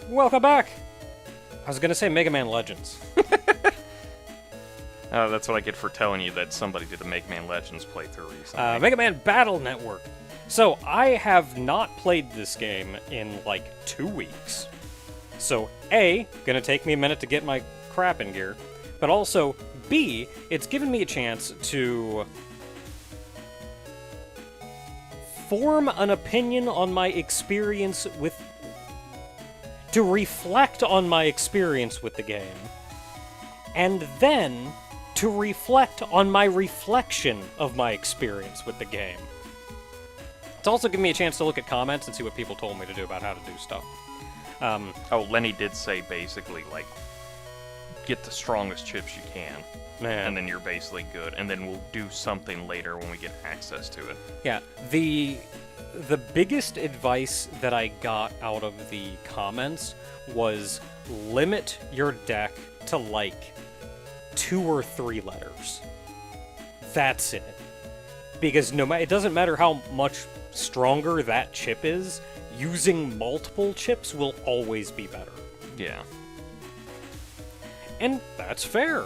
Welcome back! I was gonna say Mega Man Legends. That's what I get for telling you that somebody did a Mega Man Legends playthrough recently. Mega Man Battle Network. So, I have not played this game in, like, 2 weeks. So, A, gonna take me a minute to get my crap in gear, but also, B, it's given me a chance to form an opinion on my experience with... to reflect on my experience with the game, and then to reflect on my reflection of my experience with the game. It's also given me a chance to look at comments and see what people told me to do about how to do stuff. Lenny did say basically, like, get the strongest chips you can, and then you're basically good, and then we'll do something later when we get access to it. Yeah, the biggest advice that I got out of the comments was limit your deck to, like, 2 or 3 letters. That's it. Because it doesn't matter how much stronger that chip is, using multiple chips will always be better. Yeah. And that's fair.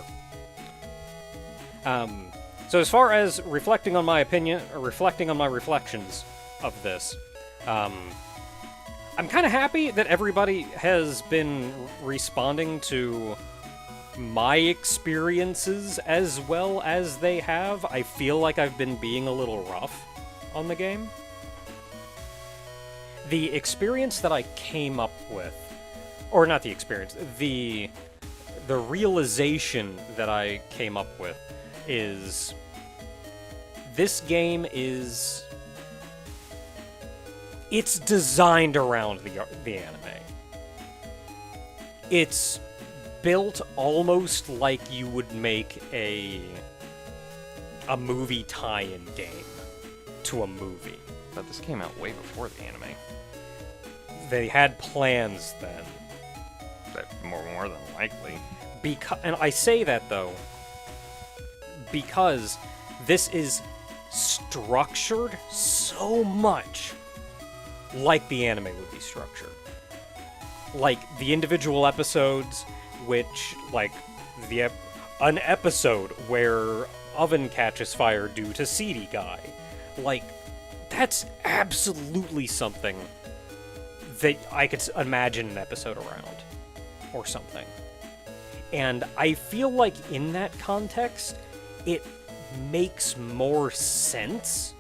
So as far as reflecting on my opinion, or reflecting on my reflections of this, I'm kind of happy that everybody has been responding to my experiences as well as they have. I feel like I've been being a little rough on the game. The experience that I came up with, or not the experience, the realization that I came up with is this game is... it's designed around the anime. It's built almost like you would make a movie tie-in game to a movie. But this came out way before the anime. They had plans then. That more than likely. And I say that, though, because this is structured so much like the anime would be structured. Like, the individual episodes, which, like, an episode where oven catches fire due to seedy guy. Like, that's absolutely something that I could imagine an episode around, or something. And I feel like in that context, it makes more sense,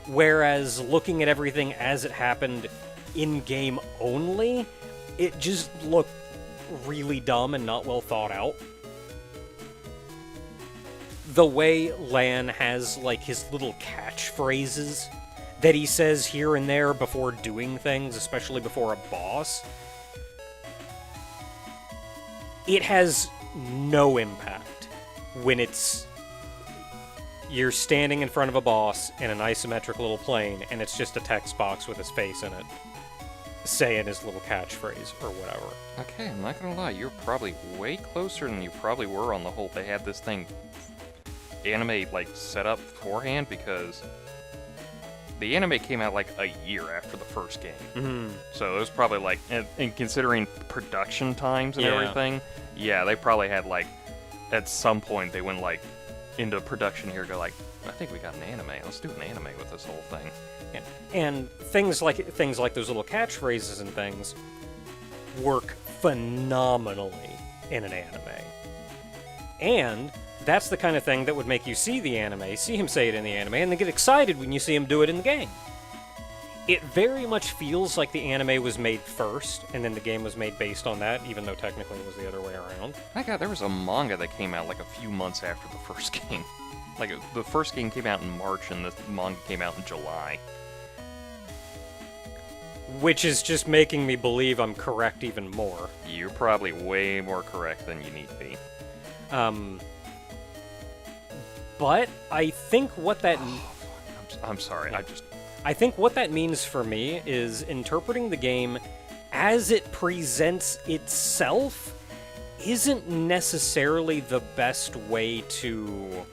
whereas looking at everything as it happened in-game only, it just looked really dumb and not well thought out. The way Lan has, like, his little catchphrases that he says here and there before doing things, especially before a boss, it has no impact when you're standing in front of a boss in an isometric little plane and it's just a text box with his face in it saying his little catchphrase or whatever. Okay, I'm not gonna lie, you're probably way closer than you probably were on the whole they had this thing anime, like, set up beforehand, because the anime came out like a year after the first game. Mm-hmm. So it was probably like, and considering production times and everything, yeah, they probably had, like, at some point they went, like, into production here, go like, I think we got an anime. Let's do an anime with this whole thing. Yeah. And things like those little catchphrases and things work phenomenally in an anime. And that's the kind of thing that would make you see the anime, see him say it in the anime, and then get excited when you see him do it in the game. It very much feels like the anime was made first, and then the game was made based on that, even though technically it was the other way around. My God, there was a manga that came out like a few months after the first game. Like, the first game came out in March, and the manga came out in July. Which is just making me believe I'm correct even more. You're probably way more correct than you need to be. But I think what that... I'm sorry, yeah. I think what that means for me is interpreting the game as it presents itself isn't necessarily the best way to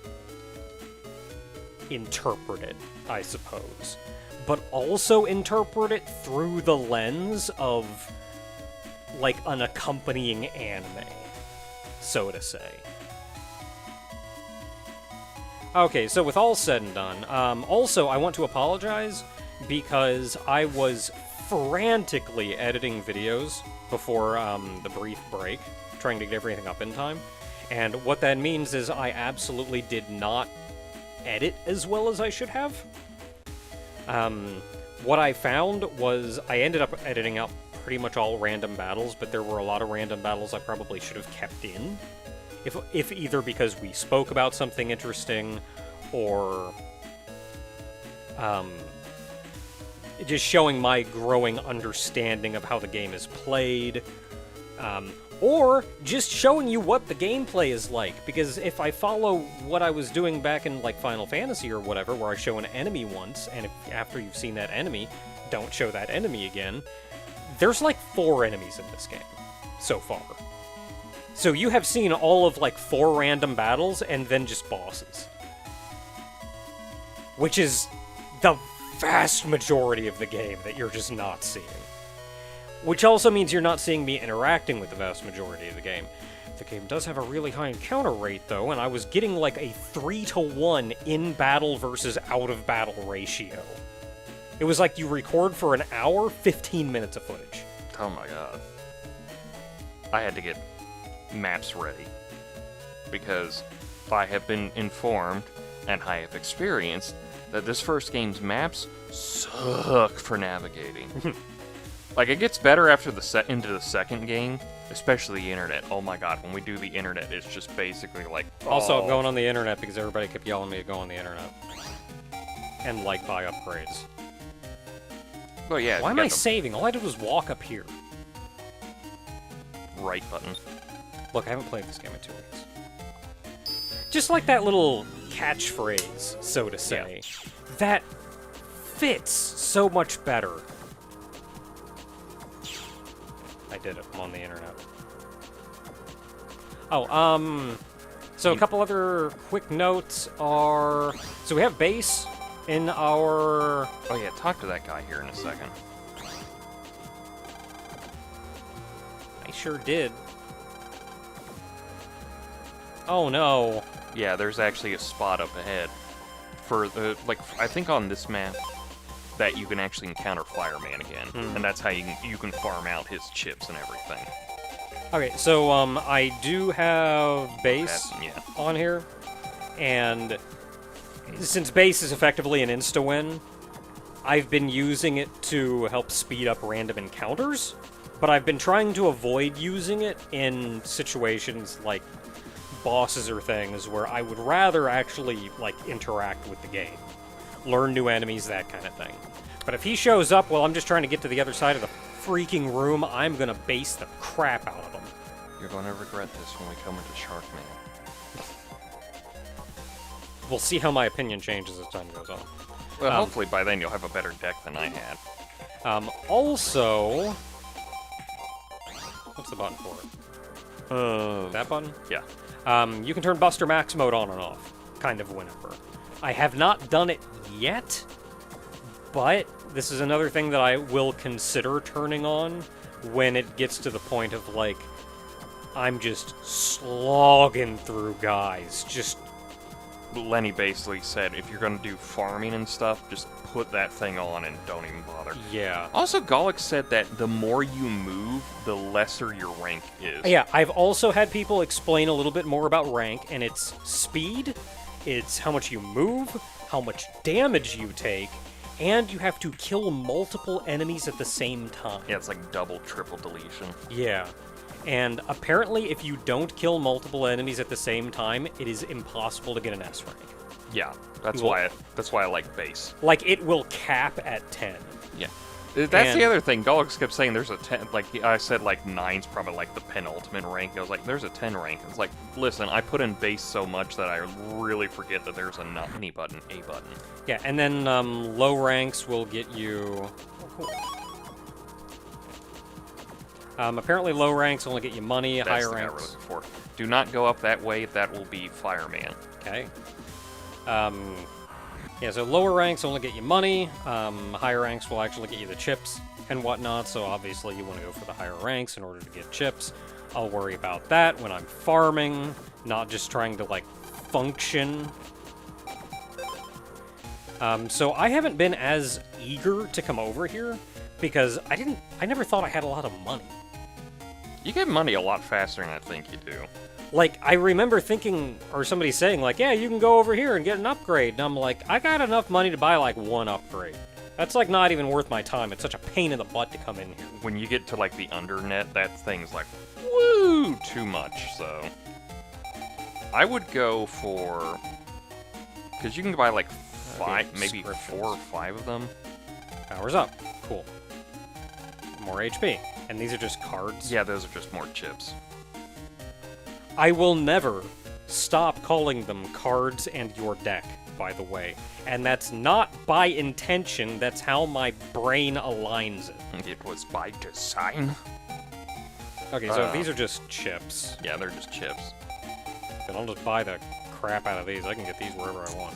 interpret it, I suppose. But also interpret it through the lens of like an accompanying anime, so to say. Okay, so with all said and done, also I want to apologize because I was frantically editing videos before the brief break, trying to get everything up in time. And what that means is I absolutely did not edit as well as I should have. What I found was I ended up editing out pretty much all random battles, but there were a lot of random battles I probably should have kept in. If either because we spoke about something interesting, or just showing my growing understanding of how the game is played, or just showing you what the gameplay is like. Because if I follow what I was doing back in like Final Fantasy or whatever, where I show an enemy once, and if after you've seen that enemy, don't show that enemy again, there's like 4 enemies in this game so far. So you have seen all of like 4 random battles and then just bosses. Which is the vast majority of the game that you're just not seeing. Which also means you're not seeing me interacting with the vast majority of the game. The game does have a really high encounter rate though, and I was getting like a 3-to-1 in-battle versus out-of-battle ratio. It was like you record for an hour, 15 minutes of footage. Oh my god. I had to get maps ready, because I have been informed, and I have experienced, that this first game's maps suck for navigating. Like, it gets better after into the second game, especially the internet. Oh my god, when we do the internet, it's just basically like... Also, I'm going on the internet because everybody kept yelling at me to go on the internet. And, like, buy upgrades. Well, yeah. Why am I saving? All I did was walk up here. Right button. Look, I haven't played this game in 2 weeks. Just like that little catchphrase, so to say, that fits so much better. I did it. I'm on the internet. Oh, so a couple other quick notes are... So we have base in our... Oh yeah, talk to that guy here in a second. I sure did. Oh no. Yeah, there's actually a spot up ahead for the, like, I think on this map that you can actually encounter Fireman again, and that's how you can farm out his chips and everything. Okay, so I do have base on here, and since base is effectively an insta-win, I've been using it to help speed up random encounters, but I've been trying to avoid using it in situations like bosses or things where I would rather actually, like, interact with the game. Learn new enemies, that kind of thing. But if he shows up while I'm just trying to get to the other side of the freaking room, I'm gonna base the crap out of him. You're gonna regret this when we come into Sharkman. We'll see how my opinion changes as time goes on. Well, hopefully by then you'll have a better deck than I had. Also... What's the button for it? That button? Yeah. You can turn Buster Max mode on and off, kind of whenever. I have not done it yet, but this is another thing that I will consider turning on when it gets to the point of, like, I'm just slogging through guys, just... Lenny basically said, if you're gonna do farming and stuff, just put that thing on and don't even bother. Yeah. Also, Golix said that the more you move, the lesser your rank is. Yeah, I've also had people explain a little bit more about rank, and it's speed, it's how much you move, how much damage you take, and you have to kill multiple enemies at the same time. Yeah, it's like double, triple deletion. Yeah. And apparently, if you don't kill multiple enemies at the same time, it is impossible to get an S rank. Yeah, that's why I like base. Like, it will cap at 10. Yeah. That's the other thing. Golix kept saying there's a 10, like, I said, like, 9's probably, like, the penultimate rank. I was like, there's a 10 rank. It's like, listen, I put in base so much that I really forget that there's a not any button, a button. Yeah, and then low ranks will get you... Oh, cool. Apparently low ranks only get you money, That's higher the guy ranks... we're looking for. Do not go up that way, that will be Fireman. Okay. Yeah, so lower ranks only get you money, higher ranks will actually get you the chips. and whatnot, so obviously you want to go for the higher ranks in order to get chips. I'll worry about that when I'm farming, not just trying to, like, function. So I haven't been as eager to come over here because I never thought I had a lot of money. You get money a lot faster than I think you do. Like, I remember thinking, or somebody saying, like, yeah, you can go over here and get an upgrade. And I'm like, I got enough money to buy, like, one upgrade. That's, like, not even worth my time. It's such a pain in the butt to come in here. When you get to, like, the undernet, that thing's like, woo, too much, so. I would go for, because you can buy, like, maybe 4 or 5 of them. Powers up. Cool. More HP. And these are just cards? Yeah, those are just more chips. I will never stop calling them cards and your deck, by the way. And that's not by intention, that's how my brain aligns it. It was by design. Okay, so these are just chips. Yeah, they're just chips. And I'll just buy the crap out of these. I can get these wherever I want.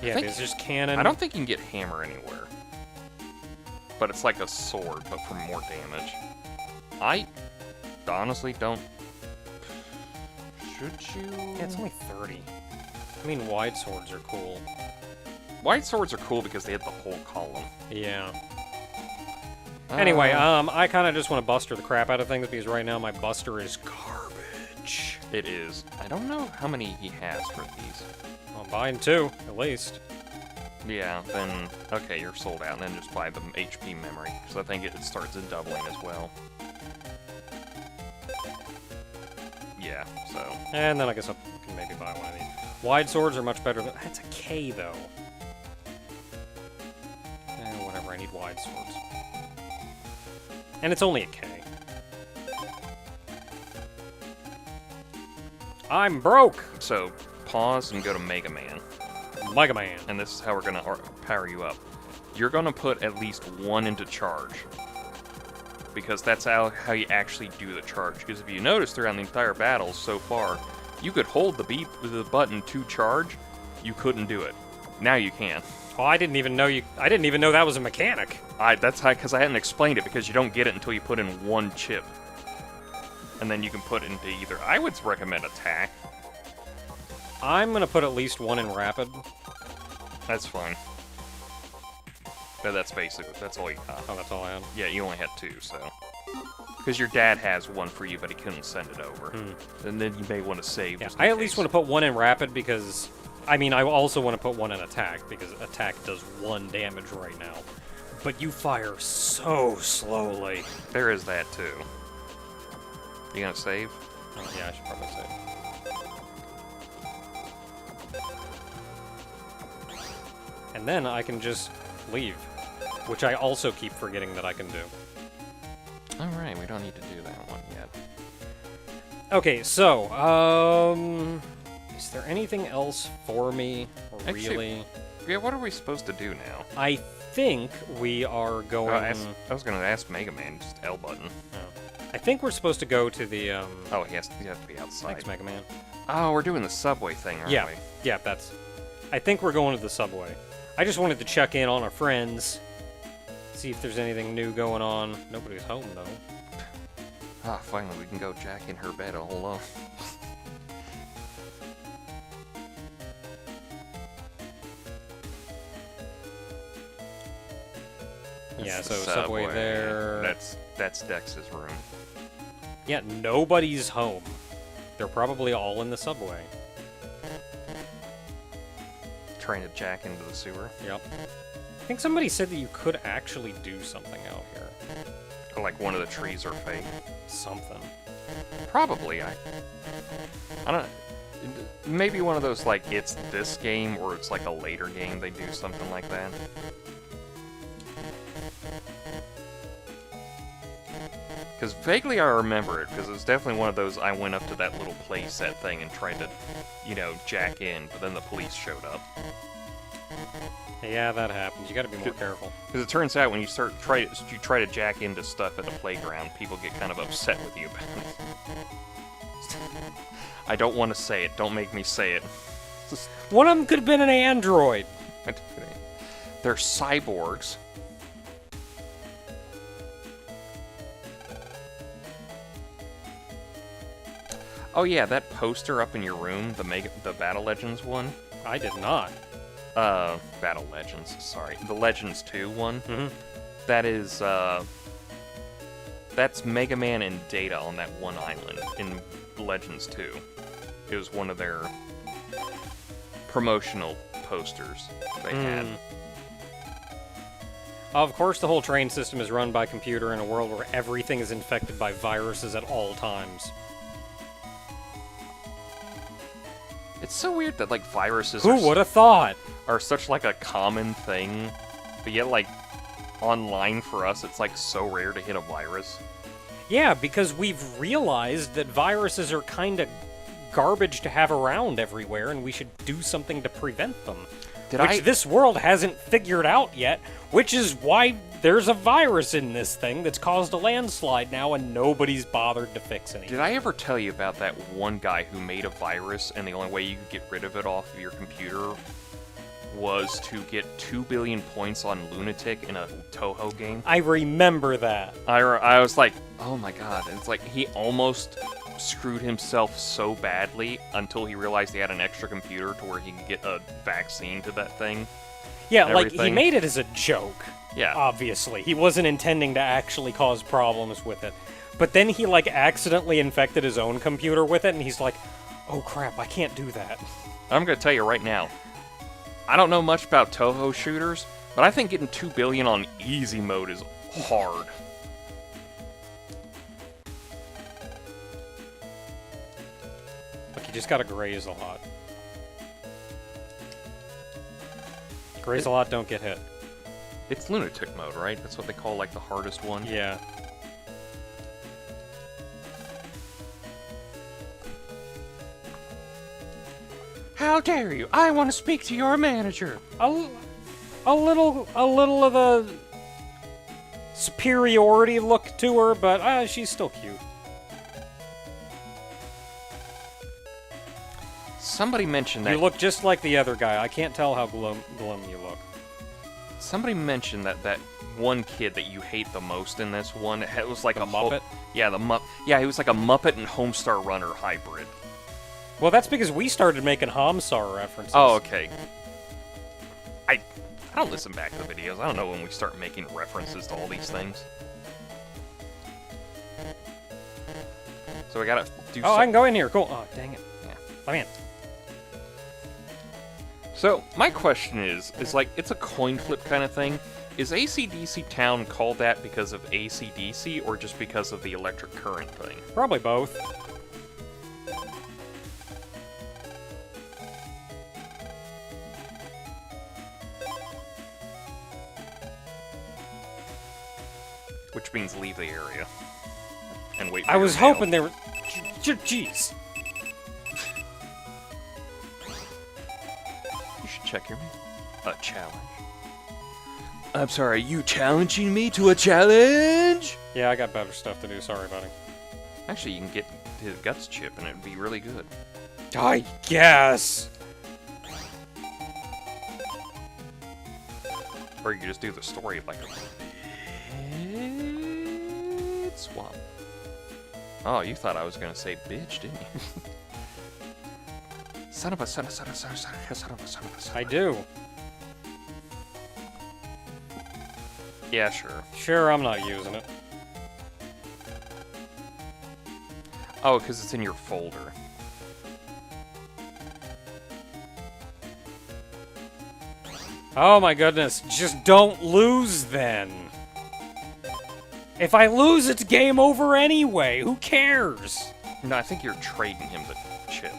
Yeah, it's just cannon. I don't think you can get hammer anywhere. But it's like a sword, but for more damage. I honestly don't... Should you? Yeah, it's only 30. I mean, wide swords are cool. Wide swords are cool because they hit the whole column. Yeah. Anyway, I kind of just want to buster the crap out of things because right now my buster is garbage. It is. I don't know how many he has for these. I'm buying 2, at least. Yeah, then, okay, you're sold out, and then just buy the HP memory, because I think it starts doubling as well. Yeah, so. And then I guess I can maybe buy one of these. Wide swords are much better than... That's a K, though. Whatever, I need wide swords. And it's only a K. I'm broke! So, pause and go to Mega Man. Mega Man. And this is how we're going to power you up. You're going to put at least 1 into charge. Because that's how you actually do the charge. Because if you notice throughout the entire battle so far, you could hold the button to charge, you couldn't do it. Now you can. Oh, I didn't even know that was a mechanic. That's how, because I hadn't explained it, because you don't get it until you put in 1 chip. And then you can put it into either. I would recommend attack. I'm gonna put at least 1 in rapid. That's fine. But that's all you got. Oh, that's all I have? Yeah, you only had 2, so. Because your dad has 1 for you, but he couldn't send it over. And then you may want to save. Yeah, I at least want to put 1 in rapid because, I mean, I also want to put 1 in attack because attack does 1 damage right now. But you fire so slowly. There is that too. You gonna save? Oh, yeah, I should probably save. And then I can just leave, which I also keep forgetting that I can do. Alright, we don't need to do that one yet. Okay, so, is there anything else for me, really? Yeah, what are we supposed to do now? I think we are going... I was gonna ask Mega Man, just L button. Oh. I think we're supposed to go to the, Oh, you have to be outside. Thanks, Mega Man. Oh, we're doing the subway thing, aren't we? Yeah, that's... I think we're going to the subway. I just wanted to check in on our friends, see if there's anything new going on. Nobody's home, though. Ah, finally, we can go Jack in her bed all alone. Yeah, so subway there. That's Dex's room. Yeah, nobody's home. They're probably all in the subway. Trying to jack into the sewer. Yep. I think somebody said that you could actually do something out here. Or like one of the trees are fake. Something. Probably. I don't. Maybe one of those like it's this game or it's like a later game they do something like that. Because vaguely I remember it, because it was definitely one of those I went up to that little playset thing and tried to, you know, jack in, but then the police showed up. Yeah, that happens. You gotta be more careful. Because it turns out when you try to jack into stuff at the playground, people get kind of upset with you about it. I don't want to say it. Don't make me say it. One of them could have been an android. They're cyborgs. Oh yeah, that poster up in your room, the Battle Legends one. I did not. Battle Legends, sorry. The Legends 2 one. Mm-hmm. That is, that's Mega Man and Data on that one island in Legends 2. It was one of their promotional posters they had. Of course, the whole train system is run by computer in a world where everything is infected by viruses at all times. It's so weird that, like, viruses Who would have thought? are such, like, a common thing, but yet, like, online for us, it's, like, so rare to hit a virus. Yeah, because we've realized that viruses are kind of garbage to have around everywhere, and we should do something to prevent them. Which this world hasn't figured out yet, which is why there's a virus in this thing that's caused a landslide now, and nobody's bothered to fix anything. Did I ever tell you about that one guy who made a virus, and the only way you could get rid of it off of your computer was to get 2 billion points on Lunatic in a Toho game? I remember that. I was like, oh my god. And it's like, he almost screwed himself so badly until he realized he had an extra computer to where he could get a vaccine to that thing. Yeah, like, he made it as a joke. Yeah. Obviously. He wasn't intending to actually cause problems with it. But then he, like, accidentally infected his own computer with it, and he's like, oh crap, I can't do that. I'm gonna tell you right now, I don't know much about Toho shooters, but I think getting 2 billion on easy mode is hard. Look, you just gotta graze a lot. Graze a lot, don't get hit. It's Lunatic mode, right? That's what they call, like, the hardest one? Yeah. How dare you! I want to speak to your manager! A little of the superiority look to her, but she's still cute. Somebody mentioned that... You look just like the other guy. I can't tell how glum you look. Somebody mentioned that one kid that you hate the most in this one, it was like The Muppet? Yeah, he was like a Muppet and Homestar Runner hybrid. Well, that's because we started making Homstar references. Oh, okay. I don't listen back to the videos. I don't know when we start making references to all these things. So we gotta do I can go in here. Cool. Oh, dang it. Yeah. Let me in. So, my question is like, it's a coin flip kind of thing. Is AC/DC Town called that because of AC/DC, or just because of the electric current thing? Probably both. Which means leave the area. And wait for I your was mail. hoping they were... Jeez. You should check your mail. A challenge. I'm sorry, you challenging me to a challenge? Yeah, I got better stuff to do. Sorry, buddy. Actually, you can get his guts chip and it'd be really good. I guess. Or you could just do the story of like a swamp. Oh, you thought I was gonna say bitch, didn't you? Son of a son of a. I do. Yeah, sure. Sure, I'm not using it. Oh, because it's in your folder. Oh my goodness. Just don't lose then. If I lose, it's game over anyway. Who cares? No, I think you're trading him the chip.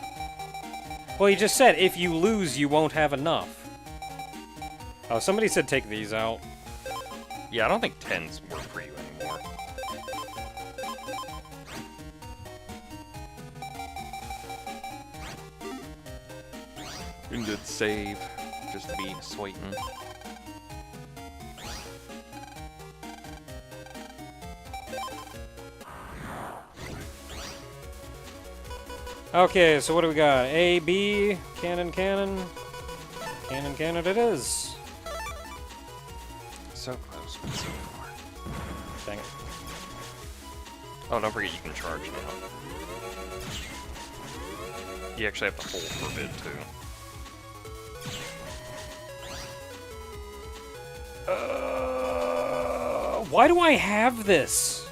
Well, you just said if you lose, you won't have enough. Oh, somebody said take these out. Yeah, I don't think 10s work for you anymore. Good save, just to be sweating. Okay, so what do we got? A, B, cannon, cannon. Cannon, cannon it is. So close, but so far. Dang it. Oh, don't forget you can charge now. You actually have to hold for a bit, too. Why do I have this?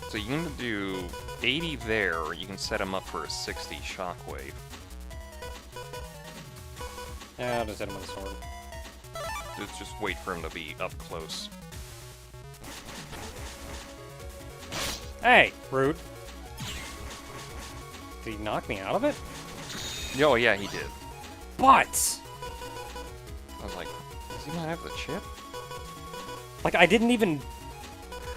So you can do 80 there, or you can set him up for a 60 shockwave. Yeah, I'll just hit him with a sword. Just wait for him to be up close. Hey, rude. Did he knock me out of it? Oh, yeah, he did. But I was like, does he not have the chip? like, I didn't even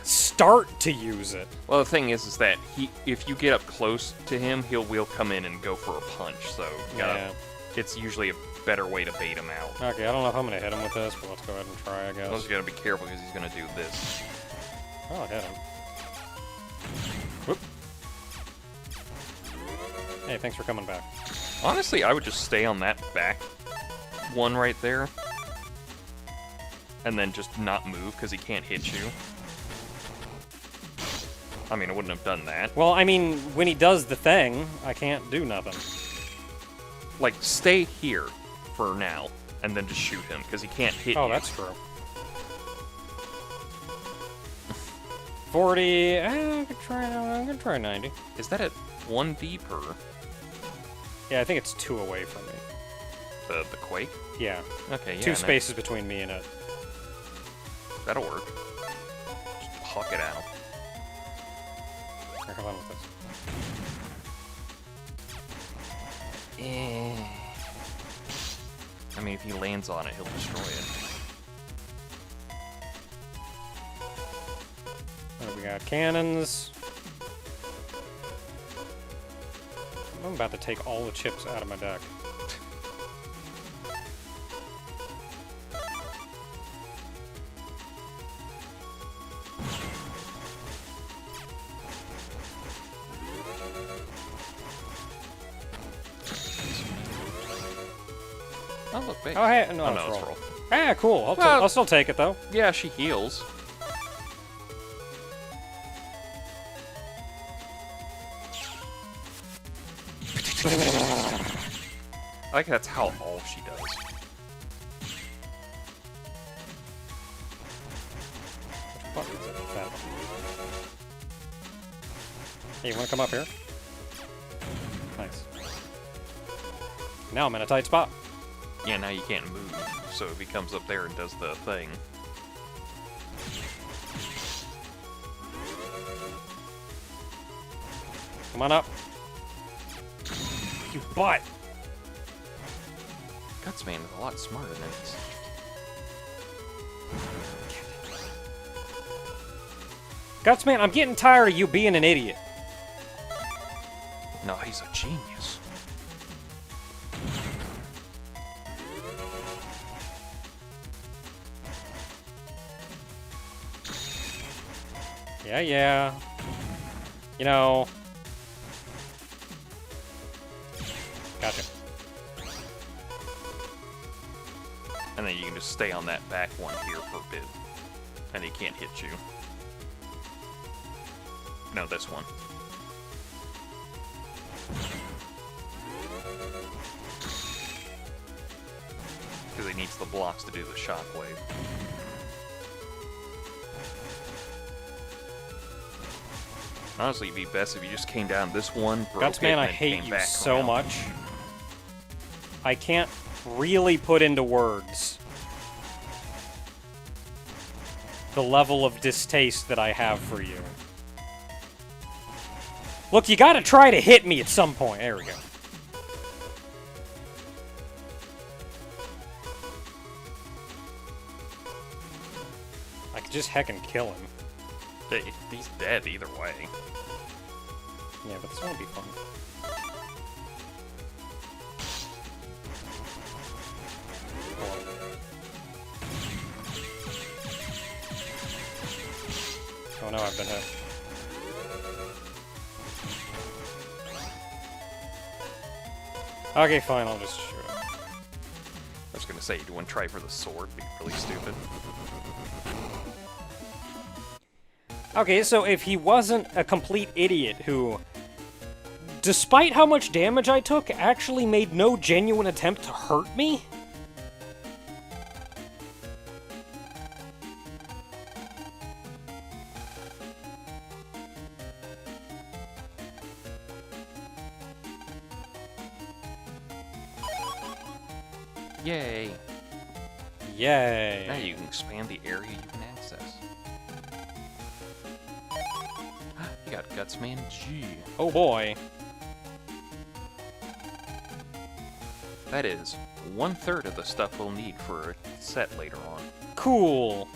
start to use it. Well, the thing is that if you get up close to him, will come in and go for a punch. So it's usually a better way to bait him out. Okay, I don't know if I'm gonna hit him with this, but let's go ahead and try, I guess. You just gotta be careful because he's gonna do this. Oh, I'll hit him. Whoop. Hey, thanks for coming back. Honestly, I would just stay on that back one right there, and then just not move because he can't hit you. I mean, I wouldn't have done that. Well, I mean, when he does the thing, I can't do nothing. Like, stay here for now, and then just shoot him, because he can't hit you. Oh, that's true. 40... I'm gonna try 90. Is that at 1D per? Yeah, I think it's 2 away from me. The Quake? Yeah. Okay, yeah. 2 spaces between me and it. That'll work. Just huck it out. Here, come on with this. I mean, if he lands on it, he'll destroy it. We got cannons. I'm about to take all the chips out of my deck. Oh, look, base. Oh, hey, no, oh, it's no, roll. it's roll. Ah, cool. Well- I'll still take it, though. Yeah, she heals. I like that's how all she does. Which button is it? That one. Hey, you want to come up here? Nice. Now I'm in a tight spot. Yeah, now you can't move, so if he comes up there and does the thing. Come on up. You butt! GutsMan is a lot smarter than this. GutsMan, I'm getting tired of you being an idiot. No, he's a genius. Yeah. You know. Gotcha. And then you can just stay on that back one here for a bit. And he can't hit you. No, this one. Because he needs the blocks to do the shockwave. Honestly, it'd be best if you just came down this one, broke it, GutsMan, and I then hate came you back so around. much. I can't really put into words the level of distaste that I have for you. Look, you gotta try to hit me at some point. There we go. I could just heckin' kill him. He's dead either way. Yeah, but this won't be fun. Oh no, I've been hit. Okay, fine, I'll just shoot it. I was gonna say, do you want to try for the sword? Be really stupid. Okay, so if he wasn't a complete idiot who, despite how much damage I took, actually made no genuine attempt to hurt me? Yay! Yay. Now you can expand the area you can access. You got GutsMan G. Oh boy. That is 1/3 of the stuff we'll need for a set later on. Cool.